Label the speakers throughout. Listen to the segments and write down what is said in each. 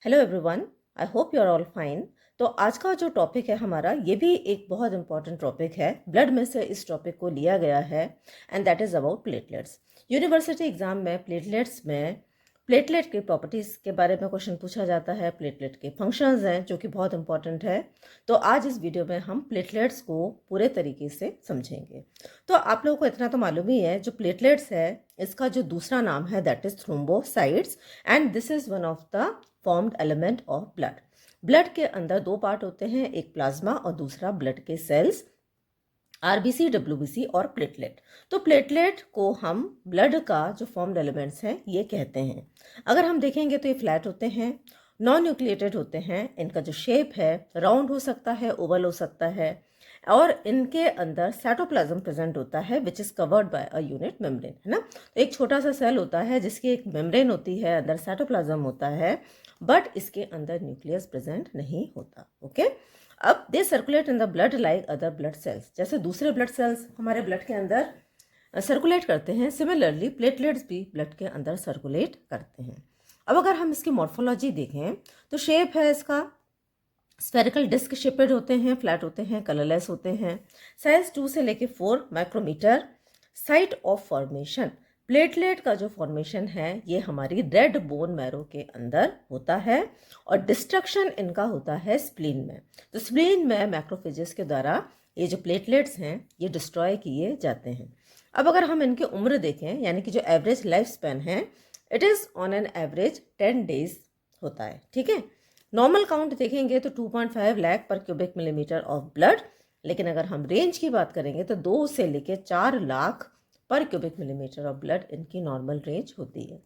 Speaker 1: Hello everyone, I hope you are all fine. तो आज का जो टॉपिक है हमारा, ये भी एक बहुत इंपॉर्टेंट टॉपिक है। ब्लड में से इस टॉपिक को लिया गया है and that is about platelets. University exam में प्लेटलेट्स में प्लेटलेट की प्रॉपर्टीज़ के बारे में क्वेश्चन पूछा जाता है। प्लेटलेट के फंक्शंस हैं जो कि बहुत इंपॉर्टेंट है। तो आज इस वीडियो में हम प्लेटलेट्स को पूरे तरीके से समझेंगे। तो आप लोगों को इतना तो मालूम ही है, जो प्लेटलेट्स है इसका जो दूसरा नाम है that is thrombocytes and this is one of the formed element of blood. Blood के अंदर दो पार्ट होते हैं, एक प्लाज्मा और दूसरा ब्लड के सेल्स, आरबीसी, डब्ल्यूबीसी और प्लेटलेट। तो प्लेटलेट को हम ब्लड का जो फॉर्म्ड एलिमेंट्स हैं ये कहते हैं। अगर हम देखेंगे तो ये फ्लैट होते हैं, नॉन न्यूक्लिएटेड होते हैं। इनका जो शेप है राउंड हो सकता है, ओवल हो सकता है, और इनके अंदर साइटोप्लाज्म प्रेजेंट होता है which is covered by a unit membrane, है ना। तो एक छोटा सा सेल होता है जिसकी एक मेम्ब्रेन होती है, अंदर साइटोप्लाज्म होता है, बट इसके अंदर न्यूक्लियस प्रेजेंट नहीं होता। ओके, अब they circulate in the blood like other blood cells. जैसे दूसरे ब्लड सेल्स हमारे ब्लड के अंदर सर्कुलेट करते हैं, सिमिलरली प्लेटलेट्स भी ब्लड के अंदर सर्कुलेट करते हैं। अब अगर हम इसकी मॉर्फोलॉजी देखें तो शेप है इसका स्फेरिकल डिस्क शेपेड होते हैं, फ्लैट होते हैं, कलरलेस होते हैं। साइज 2 से लेके 4 micrometre. Site of formation, platelet का जो फॉर्मेशन है ये हमारी रेड बोन मैरो के अंदर होता है और डिस्ट्रक्शन इनका होता है स्प्लीन में। तो स्प्लीन में मैक्रोफेजेस के द्वारा ये जो प्लेटलेट्स हैं ये डिस्ट्रॉय किए जाते हैं। अब अगर हम इनकी उम्र देखें, यानी कि जो एवरेज लाइफ स्पैन है, it is on an average 10 days होता है। ठीक है, नॉर्मल काउंट देखेंगे तो 2.5 लाख पर क्यूबिक मिलीमीटर ऑफ ब्लड, लेकिन अगर हम रेंज की बात करेंगे तो 2 से लेके 4 लाख पर क्यूबिक मिलीमीटर ऑफ ब्लड इनकी नॉर्मल रेंज होती है।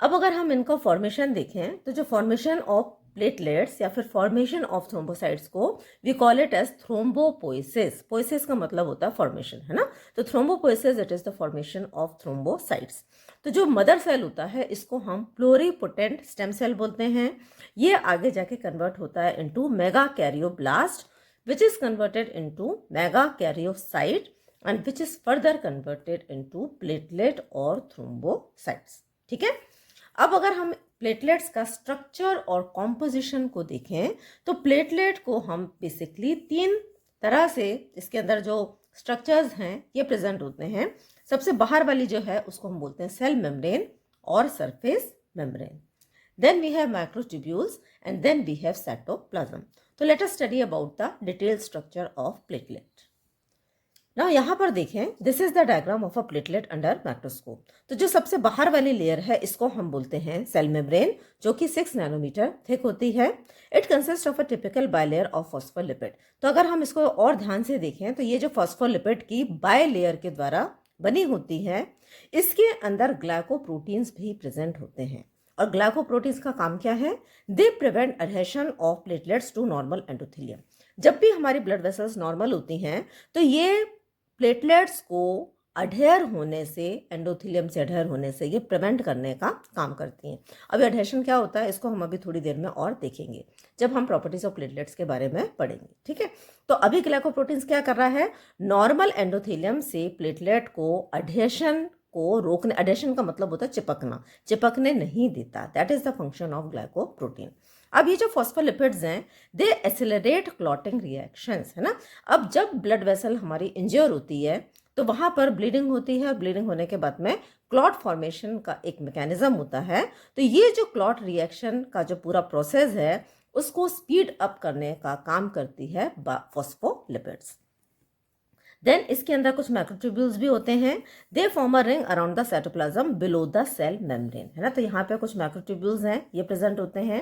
Speaker 1: अब अगर हम इनका फॉर्मेशन देखें तो जो फॉर्मेशन ऑफ प्लेटलेट्स या फिर फॉर्मेशन ऑफ थ्रोम्बोसाइट्स को we call it as thrombopoiesis. Poiesis का मतलब होता है फॉर्मेशन, है ना। तो thrombopoiesis it is the formation of thrombocytes. तो जो मदर सेल होता है इसको हम प्लोरीपोटेंट स्टेम सेल बोलते हैं। ये आगे जाके कन्वर्ट होता है into mega karyoblast which is converted into mega karyocyte and which is further converted into platelet और थ्रोम्बोसाइट्स। ठीक है, अब अगर हम प्लेटलेट्स का स्ट्रक्चर और कॉम्पोजिशन को देखें तो प्लेटलेट को हम बेसिकली 3 तरह से, इसके अंदर जो स्ट्रक्चर्स हैं ये प्रेजेंट होते हैं। सबसे बाहर वाली जो है उसको हम बोलते हैं सेल मेम्ब्रेन और surface membrane. Then we have microtubules and then we have cytoplasm. तो let us study about the detailed structure of platelet. ना यहाँ पर देखें, this is the diagram of a platelet under microscope. तो जो सबसे बाहर वाली लेयर है इसको हम बोलते हैं सेल मेम्ब्रेन, जो कि 6 नैनोमीटर थिक होती है। It consist of a typical bilayer of phospholipid. तो अगर हम इसको और ध्यान से देखें तो ये जो फॉस्फोलिपिड की बाय लेयर के द्वारा बनी होती है, इसके अंदर ग्लाइकोप्रोटीन्स भी प्रेजेंट होते हैं। और ग्लाइकोप्रोटीन्स का काम क्या है? They prevent adhesion of platelets to normal endothelium. जब भी हमारी ब्लड वेसल्स नॉर्मल होती हैं तो ये प्लेटलेट्स को अडहेयर होने से, एंडोथेलियम से अडहेयर होने से ये प्रिवेंट करने का काम करती हैं। अब एडहेशन क्या होता है इसको हम अभी थोड़ी देर में और देखेंगे जब हम प्रॉपर्टीज ऑफ प्लेटलेट्स के बारे में पढ़ेंगे। ठीक है, तो अभी ग्लाइकोप्रोटीन्स क्या कर रहा है? नॉर्मल एंडोथेलियम से प्लेटलेट को अडहेशन को रोकने, अडहेशन का मतलब होता है चिपकना, चिपकने नहीं देता। That is the function of glycoprotein. अब ये जो फॉस्फोलिपिड्स हैं दे एक्सेलरेट क्लॉटिंग रिएक्शंस, है ना। अब जब ब्लड वेसल हमारी इंजर होती है तो वहां पर ब्लीडिंग होती है, ब्लीडिंग होने के बाद में क्लॉट फॉर्मेशन का एक मैकेनिज्म होता है। तो ये जो क्लॉट रिएक्शन का जो पूरा प्रोसेस है उसको स्पीड अप करने का काम करती है फॉस्फोलिपिड्स। देन इसके अंदर कुछ माइक्रोट्यूब्यूल्स भी होते हैं। They form a ring around the cytoplasm below the cell membrane, है ना। तो यहाँ पे कुछ माइक्रोट्यूब्यूल्स हैं, ये प्रेजेंट होते हैं।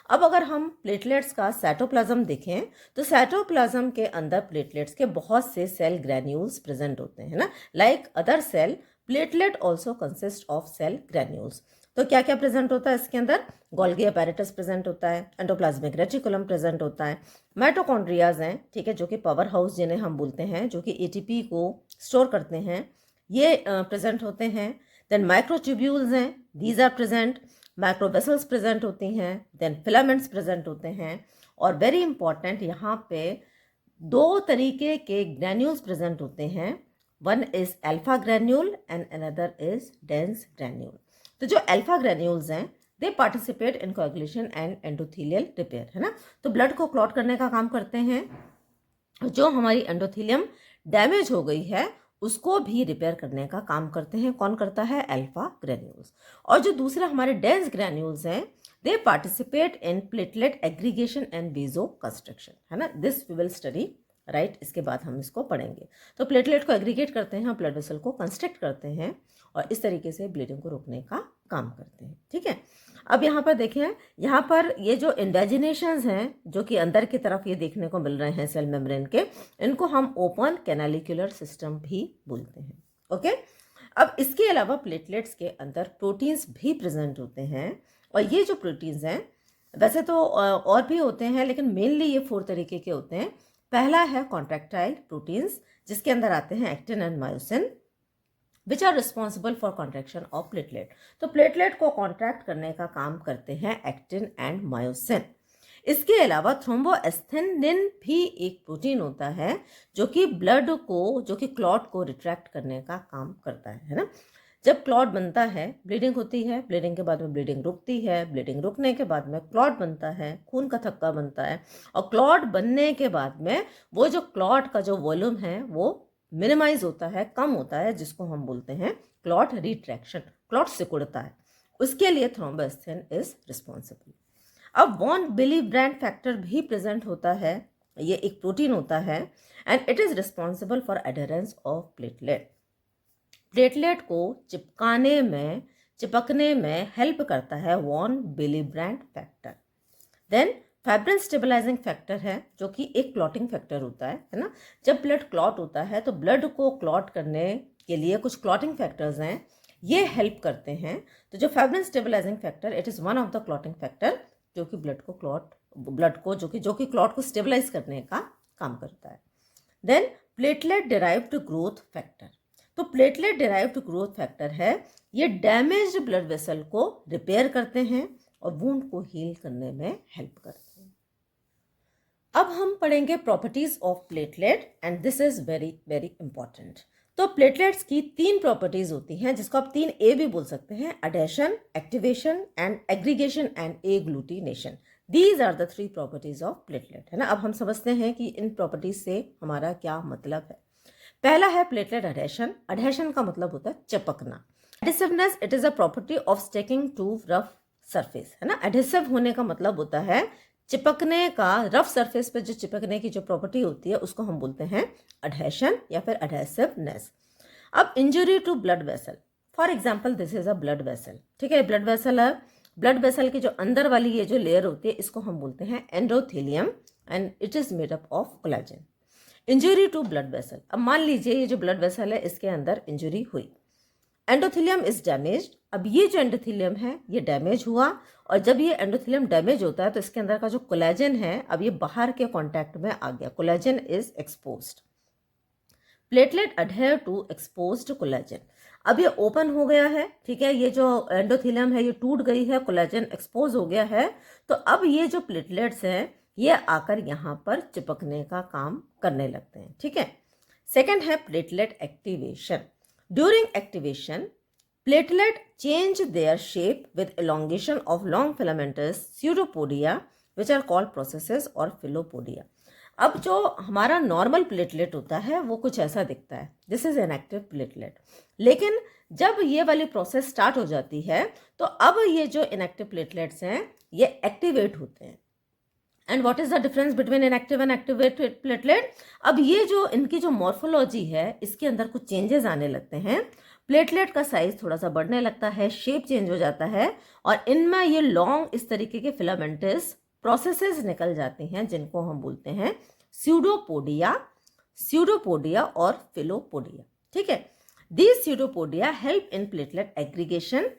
Speaker 1: अब अगर हम प्लेटलेट्स का साइटोप्लाज्म देखें तो साइटोप्लाज्म के अंदर प्लेटलेट्स के बहुत से सेल ग्रैन्यूल्स प्रेजेंट होते हैं, है ना। Like other cell, platelet also consist of cell granules. तो क्या क्या प्रेजेंट होता है इसके अंदर? गोल्गी अपैरेटस प्रेजेंट होता है, एंडोप्लाज्मिक रेटिकुलम प्रेजेंट होता है, माइटोकॉन्ड्रियाज हैं, ठीक है, जो कि पावर हाउस जिन्हें हम बोलते हैं, जो कि एटीपी को स्टोर करते हैं, ये प्रेजेंट होते हैं। देन माइक्रोट्यूब्यूल्स हैं, these are present. Microvessels present होती हैं। देन फिलामेंट्स प्रेजेंट होते हैं। और वेरी इंपॉर्टेंट, यहाँ पे 2 तरीके के ग्रैन्यूल्स प्रेजेंट होते हैं। One is alpha granule and another is dense granule. तो जो अल्फा ग्रैन्यूल्स हैं they participate in coagulation and endothelial repair, है ना। तो ब्लड को क्लॉट करने का काम करते हैं, जो हमारी एंडोथेलियम डैमेज हो गई है उसको भी रिपेयर करने का काम करते हैं। कौन करता है? Alpha granules. और जो दूसरे हमारे डेंस ग्रेन्यूल्स हैं, they participate in platelet aggregation and vasoconstriction, है ना। This we will study, right. इसके बाद हम इसको पढ़ेंगे। तो प्लेटलेट को एग्रीगेट करते हैं, ब्लड वेसल को कंस्ट्रक्ट करते हैं और इस तरीके से ब्लीडिंग को रोकने का काम करते हैं, ठीक है। अब यहाँ पर देखें, यहाँ पर ये जो इंडेजिनेशंस हैं जो कि अंदर की तरफ ये देखने को मिल रहे हैं सेल मेम्ब्रेन के, इनको हम ओपन कैनालिकुलर सिस्टम भी बोलते हैं, ओके। अब इसके अलावा प्लेटलेट्स के अंदर प्रोटीन्स भी प्रेजेंट होते हैं और ये जो प्रोटीन्स हैं वैसे तो और भी होते हैं, लेकिन मेनली ये 4 तरीके के होते हैं। पहला है कॉन्ट्रैक्टाइल प्रोटीन्स, जिसके अंदर आते हैं actin and myosin, which are responsible for contraction of platelet. तो प्लेटलेट को कॉन्ट्रैक्ट करने का काम करते हैं एक्टिन एंड मायोसिन। इसके अलावा थ्रोम्बोएस्थेनिन भी एक प्रोटीन होता है जो कि ब्लड को, जो कि क्लॉट को रिट्रैक्ट करने का काम करता है ना। जब क्लॉट बनता है, ब्लीडिंग होती है, ब्लीडिंग के बाद में ब्लीडिंग रुकती है, ब्लीडिंग रुकने के बाद में क्लॉट बनता है, खून का थक्का बनता है, और क्लॉट बनने के बाद में वो जो क्लॉट का जो वॉल्यूम है वो मिनिमाइज होता है, कम होता है, जिसको हम बोलते हैं क्लॉट रिट्रैक्शन। क्लॉट सिकुड़ता है, उसके लिए थ्रोम्बोएस्थेन इज रिस्पॉन्सिबल। अब वॉन बिली ब्रांड फैक्टर भी प्रेजेंट होता है, ये एक प्रोटीन होता है and it is responsible for adherence of platelet. Platelet को चिपकने में हेल्प करता है von Willebrand factor. Then fibrin stabilising factor है जो कि एक क्लॉटिंग फैक्टर होता है ना। जब ब्लड क्लॉट होता है तो ब्लड को क्लॉट करने के लिए कुछ क्लॉटिंग फैक्टर्स हैं, ये हेल्प करते हैं। तो जो fibrin stabilising factor, it is one of the clotting factor जो कि जो कि क्लॉट को स्टेबलाइज करने का काम करता है। Then platelet derived growth factor. तो प्लेटलेट डिराइव्ड ग्रोथ फैक्टर है, ये डैमेज्ड ब्लड वेसल को रिपेयर करते हैं और वुंड को हील करने में हेल्प करते हैं। अब हम पढ़ेंगे properties of platelet and this is very very important. तो प्लेटलेट्स की 3 प्रॉपर्टीज होती हैं, जिसको आप 3A भी बोल सकते हैं: adhesion, activation and aggregation and agglutination. These are the 3 properties of platelet, है ना। अब हम समझते हैं कि इन प्रॉपर्टीज से हमारा क्या मतलब है। पहला है प्लेटलेट अडेशन। अडेशन का मतलब होता है चिपकना। Adhesiveness, it is a property of sticking to rough surface, है ना। एडिसिव होने का मतलब होता है चिपकने का, रफ सरफेस पे जो चिपकने की जो प्रॉपर्टी होती है उसको हम बोलते हैं अडहेशन या फिर अडहेसिवनेस। अब injury to blood vessel, for example this is a blood vessel, ठीक है। ब्लड वेसल है, ब्लड वेसल की जो अंदर वाली ये जो लेयर होती है इसको हम बोलते हैं endothelium and it is made up of collagen. Injury to blood vessel, अब मान लीजिए ये जो ब्लड वेसल है इसके अंदर इंजरी हुई, एंडोथेलियम इज डैमेज्ड। अब ये जो एंडोथेलियम है ये डैमेज हुआ, और जब ये एंडोथेलियम डैमेज होता है तो इसके अंदर का जो कोलेजन है अब ये बाहर के कांटेक्ट में आ गया, collagen is exposed. Platelet adhere to exposed collagen. अब ये ओपन हो गया है, ठीक है, ये जो एंडोथेलियम है ये टूट गई है, कोलेजन एक्सपोज हो गया है, तो अब ये जो प्लेटलेट्स हैं ये आकर यहाँ पर चिपकने का काम करने लगते हैं, ठीक है। सेकेंड है platelet activation. During activation, platelet change their shape with elongation of long filamentous pseudopodia, which are called processes or philopodia. अब जो हमारा नॉर्मल प्लेटलेट होता है वो कुछ ऐसा दिखता है, दिस इज इनएक्टिव प्लेटलेट। लेकिन जब ये वाली प्रोसेस स्टार्ट हो जाती है तो अब ये जो इनएक्टिव प्लेटलेट्स हैं ये एक्टिवेट होते हैं। And what is the difference between inactive and activated platelet? अब ये जो इनकी जो मॉर्फोलॉजी है इसके अंदर कुछ चेंजेस आने लगते हैं। प्लेटलेट का साइज थोड़ा सा बढ़ने लगता है, शेप चेंज हो जाता है, और इनमें ये लॉन्ग इस तरीके के फिलामेंटस प्रोसेसेस निकल जाती हैं जिनको हम बोलते हैं स्यूडोपोडिया और फिलोपोडिया, ठीक है। These pseudopodia help in platelet aggregation.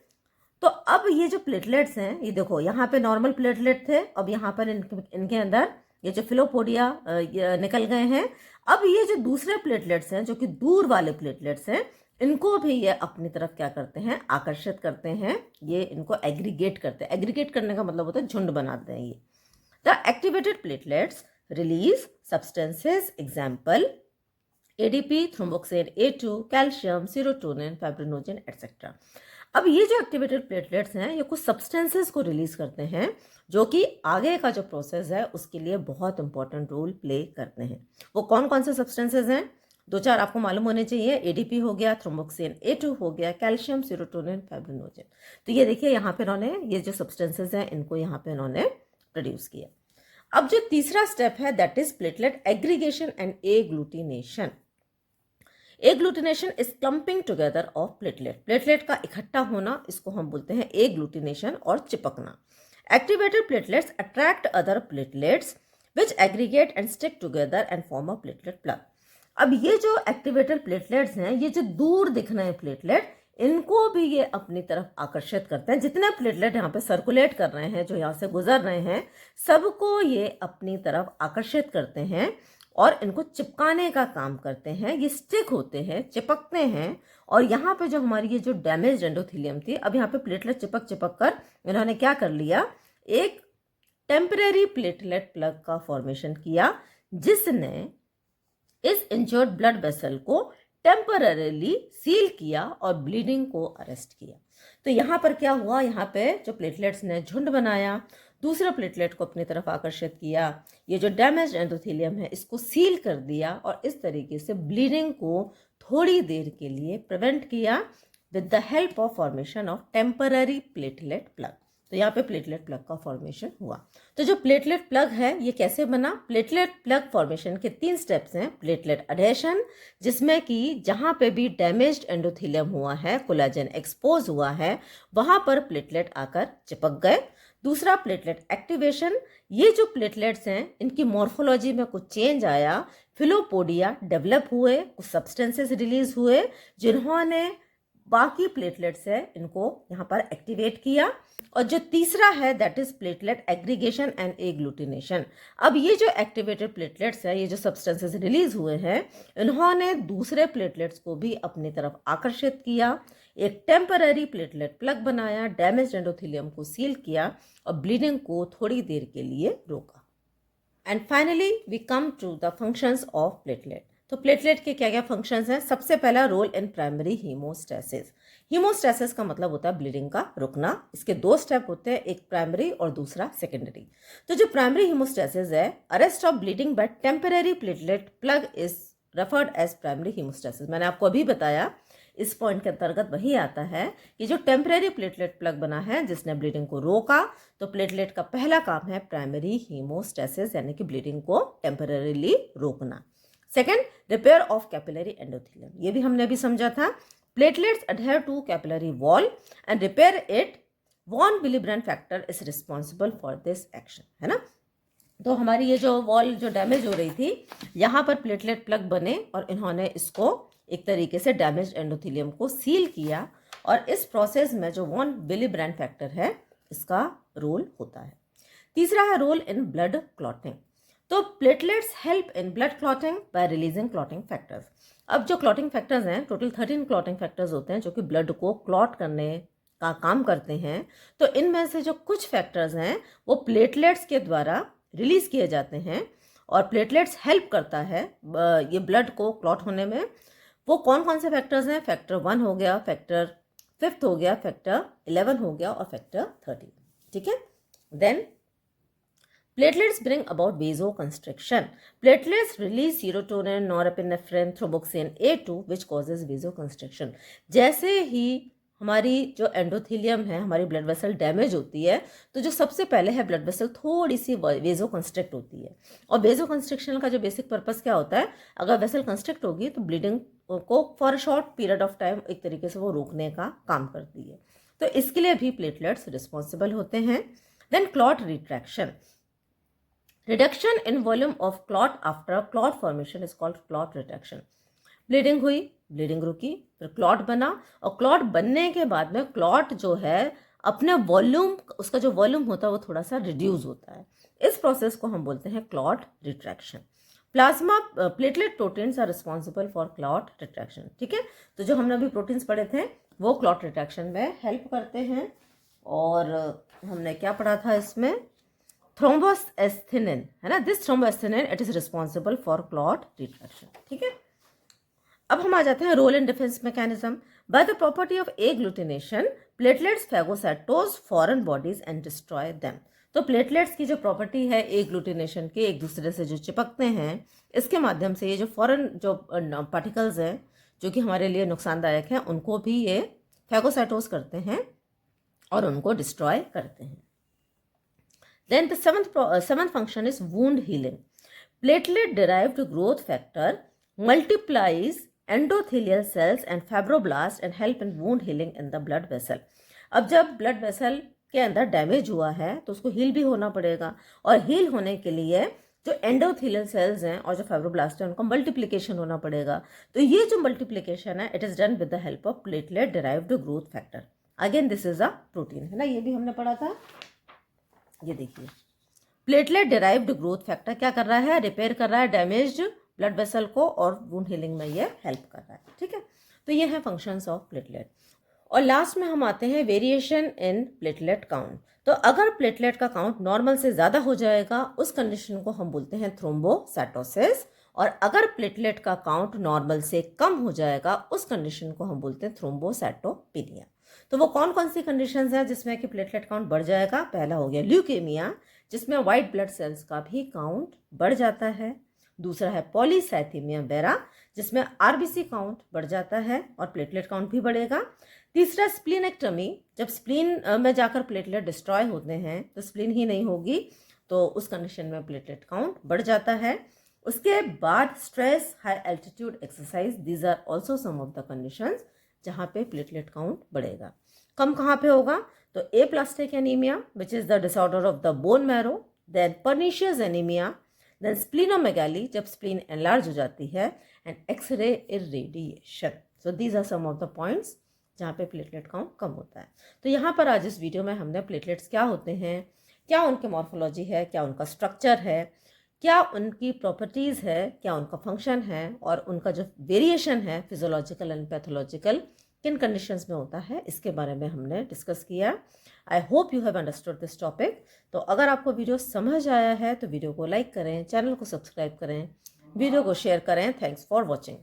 Speaker 1: तो अब ये जो प्लेटलेट्स हैं, ये देखो यहाँ पे नॉर्मल प्लेटलेट थे, अब यहाँ पर इनके अंदर ये जो फिलोपोडिया निकल गए हैं। अब ये जो दूसरे प्लेटलेट्स हैं जो कि दूर वाले प्लेटलेट्स हैं, इनको भी ये अपनी तरफ क्या करते हैं, आकर्षित करते हैं, ये इनको एग्रीगेट करते हैं। एग्रीगेट करने का मतलब होता है झुंड बनाते हैं ये। The activated platelets release substances, example ADP, thromboxane A2, calcium, serotonin, fibrinogen etcetera. अब ये जो एक्टिवेटेड प्लेटलेट्स हैं ये कुछ सब्सटेंसेस को रिलीज करते हैं जो कि आगे का जो प्रोसेस है उसके लिए बहुत इंपॉर्टेंट रोल प्ले करते हैं। वो कौन कौन से सब्सटेंसेस हैं? दो चार आपको मालूम होने चाहिए। एडीपी हो गया, थ्रोम्बोक्सिन A2 हो गया, कैल्शियम, सेरोटोनिन, फाइब्रिनोजन। तो ये देखिए यहाँ पे इन्होंने ये जो सब्सटेंसेस हैं इनको यहाँ पे इन्होंने प्रोड्यूस किया। अब जो तीसरा स्टेप है that is platelet aggregation and agglutination. Agglutination is clumping together of platelet. Platelet का इकट्ठा होना इसको हम बोलते हैं एग्लूटिनेशन और चिपकना। Activated platelets attract other platelets which aggregate and stick together and form a platelet plug. अब ये जो एक्टिवेटेड प्लेटलेट्स हैं ये जो दूर दिख रहे हैं प्लेटलेट, इनको भी ये अपनी तरफ आकर्षित करते हैं। जितने प्लेटलेट यहाँ पे सर्कुलेट कर रहे हैं, जो यहाँ से गुजर रहे हैं, सबको ये अपनी तरफ आकर्षित करते हैं और इनको चिपकाने का काम करते हैं। ये स्टिक होते हैं, चिपकते हैं। और यहाँ पे जो हमारी ये जो डैमेज एंडोथेलियम थी, अब यहाँ पे प्लेटलेट चिपक कर इन्होंने क्या कर लिया, एक टेम्परेरी प्लेटलेट प्लग का फॉर्मेशन किया जिसने इस इंजर्ड ब्लड वेसल को टेम्पररीली सील किया और ब्लीडिंग को अरेस्ट किया। तो यहाँ पर क्या हुआ, यहाँ पे जो प्लेटलेट्स ने झुंड बनाया, दूसरे प्लेटलेट को अपनी तरफ आकर्षित किया, ये जो डैमेज एंडोथेलियम है इसको सील कर दिया और इस तरीके से ब्लीडिंग को थोड़ी देर के लिए प्रिवेंट किया with the help of formation of temporary platelet plug. तो यहाँ पे प्लेटलेट प्लग का फॉर्मेशन हुआ। तो जो प्लेटलेट प्लग है ये कैसे बना? प्लेटलेट प्लग फॉर्मेशन के 3 स्टेप्स हैं। प्लेटलेट अडेशन, जिसमें कि जहाँ पे भी डैमेज्ड एंडोथेलियम हुआ है, कोलेजन एक्सपोज हुआ है, वहाँ पर प्लेटलेट आकर चिपक गए। दूसरा प्लेटलेट एक्टिवेशन, ये जो प्लेटलेट्स हैं इनकी मॉर्फोलॉजी में कुछ चेंज आया, फिलोपोडिया डेवलप हुए, कुछ सब्सटेंसेस रिलीज हुए जिन्होंने बाकी प्लेटलेट्स है इनको यहाँ पर एक्टिवेट किया। और जो तीसरा है that is platelet aggregation and agglutination. अब ये जो एक्टिवेटेड प्लेटलेट्स है, ये जो सब्सटेंसेस रिलीज हुए हैं, इन्होंने दूसरे प्लेटलेट्स को भी अपनी तरफ आकर्षित किया, एक टेम्पररी प्लेटलेट प्लग बनाया, डैमेज एंडोथेलियम को सील किया और ब्लीडिंग को थोड़ी देर के लिए रोका। And finally we come to the functions of platelet. तो प्लेटलेट के क्या क्या फंक्शंस हैं? सबसे पहला, रोल इन प्राइमरी हीमोस्टैसिस। हीमोस्टैसिस का मतलब होता है ब्लीडिंग का रुकना। इसके 2 स्टेप होते हैं, एक प्राइमरी और दूसरा सेकेंडरी। तो जो प्राइमरी हीमोस्टैसिस है, arrest of bleeding by temporary platelet plug is referred as primary haemostasis. मैंने आपको अभी बताया, इस पॉइंट के अंतर्गत वही आता है कि जो टेम्परेरी प्लेटलेट प्लग बना है जिसने ब्लीडिंग को रोका, तो प्लेटलेट का पहला काम है प्राइमरी हीमोस्टैसिस, यानी कि ब्लीडिंग को टेम्परेरीली रोकना। Second, repair of capillary endothelium. ये भी हमने अभी समझा था। Platelets adhere to capillary wall and repair it. Von Willebrand factor is responsible for this action, है ना। तो हमारी ये जो वॉल जो डैमेज हो रही थी, यहाँ पर प्लेटलेट प्लग बने और इन्होंने इसको एक तरीके से डैमेज एंडोथेलियम को सील किया। और इस प्रोसेस में जो वॉन विलिब्रेंट फैक्टर है इसका रोल होता है। तीसरा है रोल इन ब्लड क्लॉटिंग। तो platelets help in blood clotting bye releasing clotting factors. अब जो क्लॉटिंग फैक्टर्स हैं, टोटल 13 क्लॉटिंग फैक्टर्स होते हैं जो कि ब्लड को क्लॉट करने का काम करते हैं। तो इनमें से जो कुछ फैक्टर्स हैं वो प्लेटलेट्स के द्वारा रिलीज किए जाते हैं और प्लेटलेट्स हेल्प करता है ये ब्लड को क्लॉट होने में। वो कौन कौन से फैक्टर्स हैं? फैक्टर 1 हो गया, फैक्टर 5 हो गया, फैक्टर 11 हो गया और फैक्टर 13। ठीक है। Then platelets bring about vasoconstriction. Platelets release serotonin, norepinephrine, thromboxane A2 which causes vasoconstriction. जैसे ही हमारी जो एंडोथेलियम है, हमारी ब्लड वेसल डैमेज होती है, तो जो सबसे पहले है ब्लड वेसल थोड़ी सी वेजो कंस्ट्रिक्ट होती है। और वेजो कंस्ट्रिक्शन का जो बेसिक पर्पस क्या होता है, अगर वेसल कंस्ट्रिक्ट होगी तो ब्लीडिंग को for a short period of time एक तरीके से वो रोकने का काम करती है। तो इसके लिए भी प्लेटलेट्स रिस्पॉन्सिबल होते हैं। Then clot retraction. Reduction in volume of clot after clot formation is called clot retraction. Bleeding हुई, ब्लीडिंग रुकी, फिर क्लॉट बना और क्लॉट बनने के बाद में क्लॉट जो है अपने वॉल्यूम, उसका जो वॉल्यूम होता है वो थोड़ा सा रिड्यूस होता है। इस प्रोसेस को हम बोलते हैं clot retraction. Plasma platelet proteins are responsible for clot retraction. ठीक है। तो जो हमने अभी प्रोटीन्स पढ़े थे वो क्लॉट रिट्रैक्शन में हेल्प करते हैं। और हमने क्या पढ़ा था इसमें? थ्रोम्बोएस्थेनिन, है ना। This thrombosthenin it is responsible for clot retraction. ठीक है। अब हम आ जाते हैं role in defence mechanism. By the property of agglutination, platelets phagocytose foreign bodies and destroy them. तो प्लेटलेट्स की जो प्रॉपर्टी है एग्लूटिनेशन के, एक दूसरे से जो चिपकते हैं, इसके माध्यम से ये जो फॉरेन जो पार्टिकल्स हैं जो कि हमारे लिए नुकसानदायक हैं, उनको भी ये फैगोसाइटोस करते हैं और उनको डिस्ट्रॉय करते हैं. Then the seventh function is wound healing. Platelet derived growth factor multiplies endothelial cells and fibroblasts and help in wound healing in the blood vessel. अब जब ब्लड वेसल के अंदर डैमेज हुआ है तो उसको हील भी होना पड़ेगा, और हील होने के लिए जो एंडोथेलियल सेल्स हैं और जो फाइब्रोब्लास्ट हैं उनका मल्टीप्लिकेशन होना पड़ेगा. तो ये जो मल्टीप्लिकेशन है, it is done with the help of platelet derived growth factor. Again this is a protein, है ना, ये भी हमने पढ़ा था. ये देखिए, प्लेटलेट डिराइव्ड ग्रोथ फैक्टर क्या कर रहा है, रिपेयर कर रहा है डैमेज्ड ब्लड वेसल को और वुंड हीलिंग में ये हेल्प कर रहा है. ठीक है, तो ये है फंक्शंस ऑफ प्लेटलेट. और लास्ट में हम आते हैं वेरिएशन इन प्लेटलेट काउंट. तो अगर प्लेटलेट का काउंट नॉर्मल से ज़्यादा हो जाएगा, उस कंडीशन को हम बोलते हैं थ्रोम्बोसाइटोसिस, और अगर प्लेटलेट का काउंट नॉर्मल से कम हो जाएगा, उस कंडीशन को हम बोलते हैं थ्रोम्बोसाइटोपिनिया. तो वो कौन कौन सी कंडीशंस हैं जिसमें कि प्लेटलेट काउंट बढ़ जाएगा? पहला हो गया ल्यूकेमिया, जिसमें वाइट ब्लड सेल्स का भी काउंट बढ़ जाता है. दूसरा है पॉलीसाइथेमिया वेरा, जिसमें आरबीसी काउंट बढ़ जाता है और प्लेटलेट काउंट भी बढ़ेगा. तीसरा स्प्लीनेक्टमी, जब स्प्लीन में जाकर प्लेटलेट डिस्ट्रॉय होते हैं तो स्प्लीन ही नहीं होगी, तो उस कंडीशन में प्लेटलेट काउंट बढ़ जाता है. उसके बाद stress, high altitude exercise, these are also some of the conditions जहाँ पे प्लेटलेट काउंट बढ़ेगा. कम कहाँ पे होगा? तो aplastic anaemia which is the disorder of the bone marrow, then pernicious anaemia, then splenomegaly जब स्प्लीन एनलार्ज हो जाती है, and X-ray irradiation. So these are some of the points जहाँ पे प्लेटलेट काउंट कम होता है. तो यहाँ पर आज इस वीडियो में हमने प्लेटलेट्स क्या होते हैं, क्या उनके मॉर्फोलॉजी है, क्या उनका स्ट्रक्चर है, क्या उनकी प्रॉपर्टीज़ है, क्या उनका फंक्शन है, और उनका जो वेरिएशन है फिजियोलॉजिकल एंड पैथोलॉजिकल किन कंडीशंस में होता है, इसके बारे में हमने डिस्कस किया. आई hope you have understood this topic. तो अगर आपको वीडियो समझ आया है तो वीडियो को लाइक करें, चैनल को सब्सक्राइब करें, वीडियो को शेयर करें. Thanks for watching.